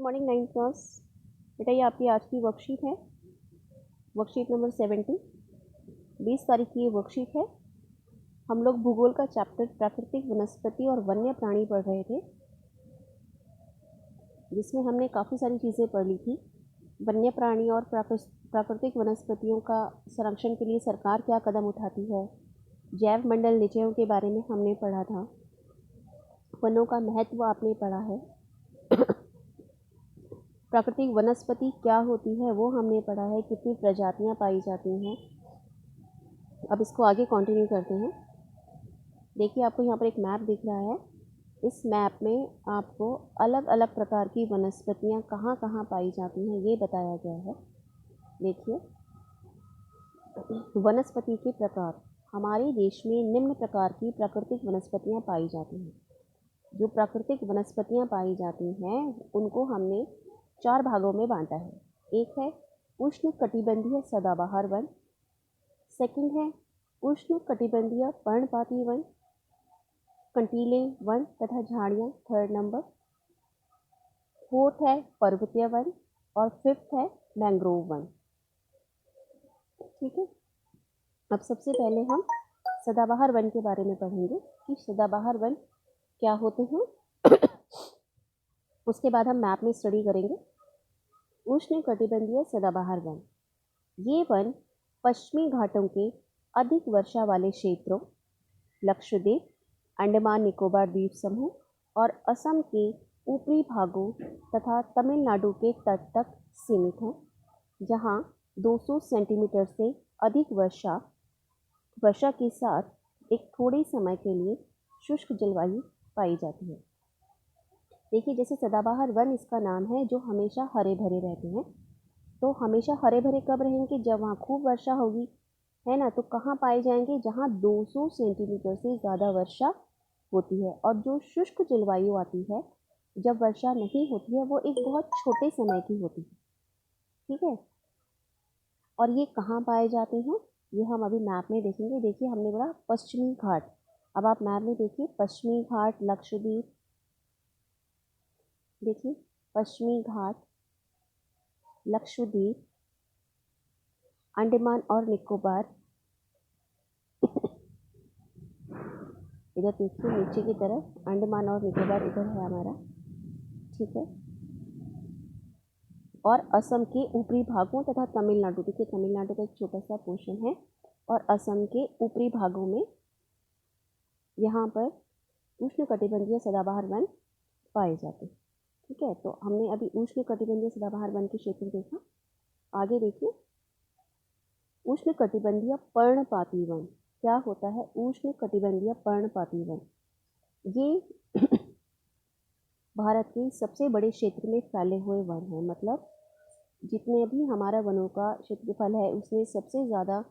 Morning 9th class. बेटा ये आपकी आज की वर्कशीट है, वर्कशीट नंबर 70। 20 तारीख की ये वर्कशीट है। हम लोग भूगोल का चैप्टर प्राकृतिक वनस्पति और वन्य प्राणी पढ़ रहे थे, जिसमें हमने काफ़ी सारी चीज़ें पढ़ ली थी। वन्य प्राणी और प्राकृतिक वनस्पतियों का संरक्षण के लिए सरकार क्या कदम उठाती है, जैव मंडल निचयों के बारे में हमने पढ़ा था, वनों का महत्व आपने पढ़ा है, प्राकृतिक वनस्पति क्या होती है वो हमने पढ़ा है, कितनी प्रजातियां पाई जाती हैं। अब इसको आगे कंटिन्यू करते हैं। देखिए आपको यहाँ पर एक मैप दिख रहा है। इस मैप में आपको अलग अलग प्रकार की वनस्पतियाँ कहाँ कहाँ पाई जाती हैं ये बताया गया है। देखिए वनस्पति के प्रकार। हमारे देश में निम्न प्रकार की प्राकृतिक वनस्पतियाँ पाई जाती हैं। जो प्राकृतिक वनस्पतियाँ पाई जाती हैं उनको हमने 4 भागों में बांटा है। एक है उष्ण कटिबंधीय सदाबहार वन, सेकंड है उष्ण कटिबंधीय पर्णपाती वन, कंटीले वन तथा झाड़ियाँ थर्ड नंबर, फोर्थ है पर्वतीय वन और फिफ्थ है मैंग्रोव वन। ठीक है, अब सबसे पहले हम सदाबहार वन के बारे में पढ़ेंगे कि सदाबहार वन क्या होते हैं। उसके बाद हम मैप में स्टडी करेंगे। उष्ण कटिबंधीय सदाबहार वन, ये वन पश्चिमी घाटों के अधिक वर्षा वाले क्षेत्रों, लक्षद्वीप, अंडमान निकोबार द्वीप समूह और असम के ऊपरी भागों तथा तमिलनाडु के तट तक सीमित हैं, जहां 200 सेंटीमीटर से अधिक वर्षा के साथ एक थोड़े समय के लिए शुष्क जलवायु पाई जाती है। देखिए जैसे सदाबहार वन इसका नाम है, जो हमेशा हरे भरे रहते हैं। तो हमेशा हरे भरे कब रहेंगे? जब वहाँ खूब वर्षा होगी, है ना। तो कहाँ पाए जाएंगे? जहाँ 200 सेंटीमीटर से ज़्यादा वर्षा होती है। और जो शुष्क जलवायु आती है, जब वर्षा नहीं होती है, वो एक बहुत छोटे समय की होती है। ठीक है, और ये कहाँ पाए जाते हैं ये हम अभी मैप में देखेंगे। देखिए हमने बोला पश्चिमी घाट। अब आप मैप में देखिए पश्चिमी घाट, लक्षद्वीप, देखिए पश्चिमी घाट, लक्षद्वीप, अंडमान और निकोबार, इधर देखिए नीचे की तरफ अंडमान और निकोबार इधर है हमारा। ठीक है, और असम के ऊपरी भागों तथा तमिलनाडु, देखिए तमिलनाडु का एक छोटा सा पोर्शन है और असम के ऊपरी भागों में यहाँ पर उष्ण कटिबंधीय सदाबहार वन पाए जाते हैं। ठीक है, तो हमने अभी उष्ण कटिबंधीय सदाबहार वन के क्षेत्र देखा। आगे देखिए उष्ण कटिबंधीय पर्णपाती वन क्या होता है। उष्ण कटिबंधीय पर्णपाती वन ये भारत के सबसे बड़े क्षेत्र में फैले हुए वन है। मतलब जितने भी हमारा वनों का क्षेत्रफल है उसमें सबसे ज़्यादा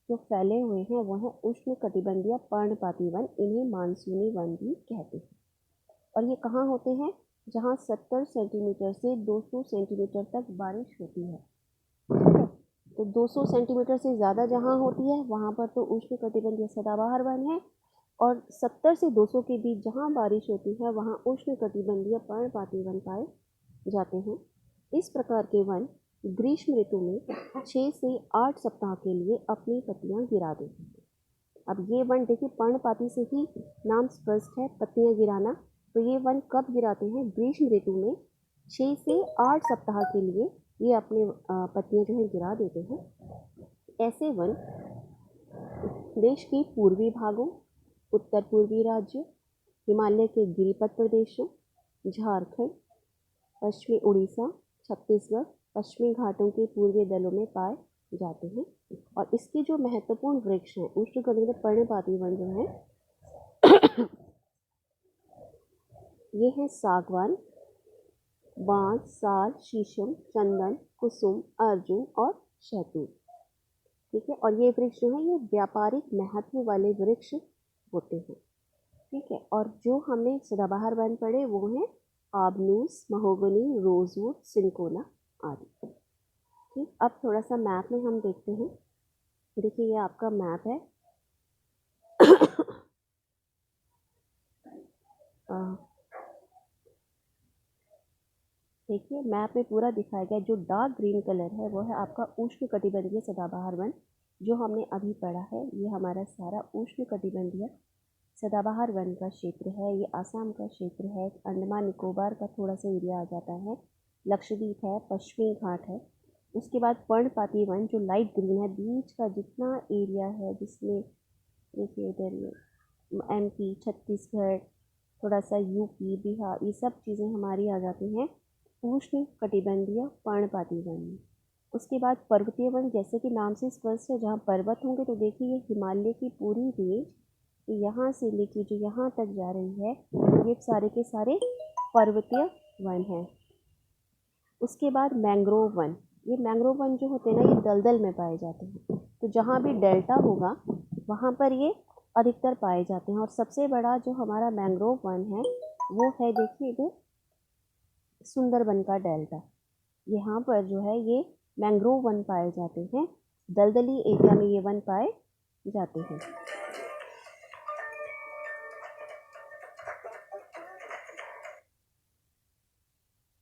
जो फैले हुए हैं वो हैं उष्ण कटिबंधीय पर्णपाती वन। इन्हें मानसूनी वन भी कहते हैं। और ये कहाँ होते हैं? जहाँ 70 सेंटीमीटर से 200 सेंटीमीटर तक बारिश होती है। ठीक है, तो 200 सेंटीमीटर से ज़्यादा जहाँ होती है वहाँ पर तो उष्ण कटिबंधीय सदाबहार वन है, और 70 से 200 के बीच जहाँ बारिश होती है वहाँ उष्ण कटिबंधीय पर्णपाती वन पाए जाते हैं। इस प्रकार के वन ग्रीष्म ऋतु में 6 से 8 सप्ताह के लिए अपनी पत्तियाँ गिरा देते हैं। अब ये वन देखिए पर्णपाती से ही नाम स्पष्ट है, पत्तियाँ गिराना। तो ये वन कब गिराते हैं? ग्रीष्म ऋतु में 6 से 8 सप्ताह के लिए ये अपने पत्तियाँ जो है गिरा देते हैं। ऐसे वन देश के पूर्वी भागों, उत्तर पूर्वी राज्यों, हिमालय के गिरिपथ प्रदेशों, झारखंड, पश्चिमी उड़ीसा, छत्तीसगढ़, पश्चिमी घाटों के पूर्वी दलों में पाए जाते हैं। और इसके जो महत्वपूर्ण वृक्ष हैं उष्ण कटिबंधीय पर्णपाती वन जो है ये हैं सागवान, बांस, साल, शीशम, चंदन, कुसुम, अर्जुन और शहतूत। ठीक है, और ये वृक्ष जो है ये व्यापारिक महत्व वाले वृक्ष होते हैं। ठीक है, और जो हमने सदाबहार वन पढ़े वो हैं आबनूस, महोगनी, रोजवुड, सिंकोना आदि। ठीक, अब थोड़ा सा मैप में हम देखते हैं। देखिए ये आपका मैप है। देखिए मैप में पूरा दिखाया गया, जो डार्क ग्रीन कलर है वो है आपका उष्णकटिबंधीय सदाबहार वन। जो हमने अभी पढ़ा है ये हमारा सारा उष्णकटिबंधीय सदाबहार वन का क्षेत्र है। ये आसाम का क्षेत्र है, अंडमान निकोबार का थोड़ा सा एरिया आ जाता है, लक्षद्वीप है, पश्चिमी घाट है। उसके बाद पर्णपाती वन जो लाइट ग्रीन है, बीच का जितना एरिया है जिसमें देखिए इधर ये MP, छत्तीसगढ़, थोड़ा सा यूपी, बिहार, ये सब चीज़ें हमारी आ जाती हैं उष्ण कटिबंधीय पर्णपाती वन में। उसके बाद पर्वतीय वन, जैसे कि नाम से स्पष्ट है, जहाँ पर्वत होंगे तो देखिए ये हिमालय की पूरी रेंज यहाँ से लेके जो यहाँ तक जा रही है, ये सारे के सारे पर्वतीय वन हैं। उसके बाद मैंग्रोव वन, ये मैंग्रोव वन जो होते हैं ना, ये दलदल में पाए जाते हैं। तो जहाँ भी डेल्टा होगा वहाँ पर ये अधिकतर पाए जाते हैं। और सबसे बड़ा जो हमारा मैंग्रोव वन है वो है, देखिए इधर सुंदरबन का डेल्टा। यहाँ पर जो है ये मैंग्रोव वन पाए जाते हैं, दलदली एरिया में ये वन पाए जाते हैं।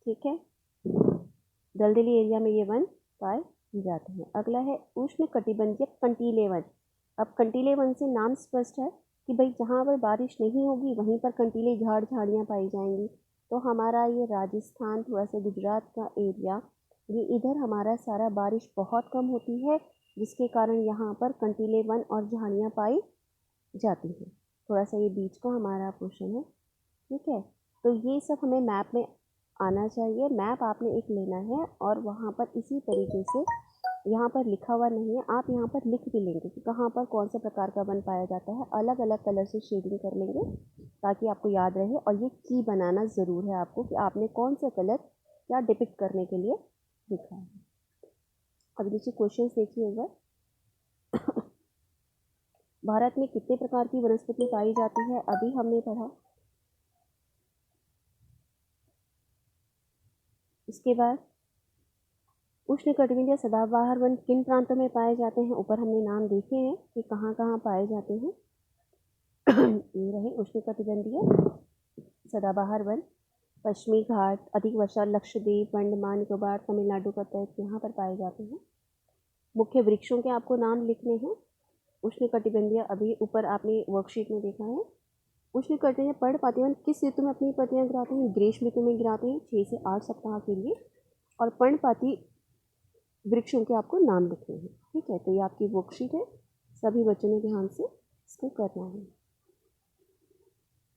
ठीक है, दलदली एरिया में ये वन पाए जाते हैं। अगला है उष्ण कटिबंधीय कंटीले वन। अब कंटीले वन से नाम स्पष्ट है कि भाई जहाँ पर बारिश नहीं होगी वहीं पर कंटीले झाड़ झाड़ियाँ पाई जाएंगी। तो हमारा ये राजस्थान, थोड़ा सा गुजरात का एरिया, ये इधर हमारा सारा बारिश बहुत कम होती है, जिसके कारण यहाँ पर कंटीले वन और झाड़ियाँ पाई जाती हैं। थोड़ा सा ये बीच का हमारा पोर्शन है। ठीक है, तो ये सब हमें मैप में आना चाहिए। मैप आपने एक लेना है और वहाँ पर इसी तरीके से, यहाँ पर लिखा हुआ नहीं है, आप यहाँ पर लिख भी लेंगे कि कहाँ पर कौन सा प्रकार का वन पाया जाता है, अलग अलग कलर से शेडिंग कर लेंगे ताकि आपको याद रहे। और ये की बनाना ज़रूर है आपको कि आपने कौन सा कलर क्या डिपिक्ट करने के लिए लिखा है। अब नीचे क्वेश्चन देखिए एक बार। भारत में कितने प्रकार की वनस्पति पाई जाती है, अभी हमने पढ़ा। इसके बाद उष्णकटिबंधीय सदाबहार वन किन प्रांतों में पाए जाते हैं, ऊपर हमने नाम देखे हैं कि कहाँ कहाँ पाए जाते हैं। ये रहे उष्णकटिबंधीय सदाबहार वन। पश्चिमी घाट, अधिक वर्षा, लक्षद्वीप, अंडमान निकोबार, तमिलनाडु का तट, यहाँ पर पाए जाते हैं। मुख्य वृक्षों के आपको नाम लिखने हैं। उष्णकटिबंधीय अभी ऊपर आपने वर्कशीट में देखा है। उष्णकटिबंधीय पर्णपाती वन किस ऋतु में अपनी पत्तियां गिराते हैं, ग्रीष्म ऋतु में गिराते हैं 6 से 8 सप्ताह के लिए। और पर्णपाती वृक्षों के आपको नाम लिखने हैं। ठीक है, तो ये आपकी वर्कशीट है, सभी बच्चों ने ध्यान से इसको करना है।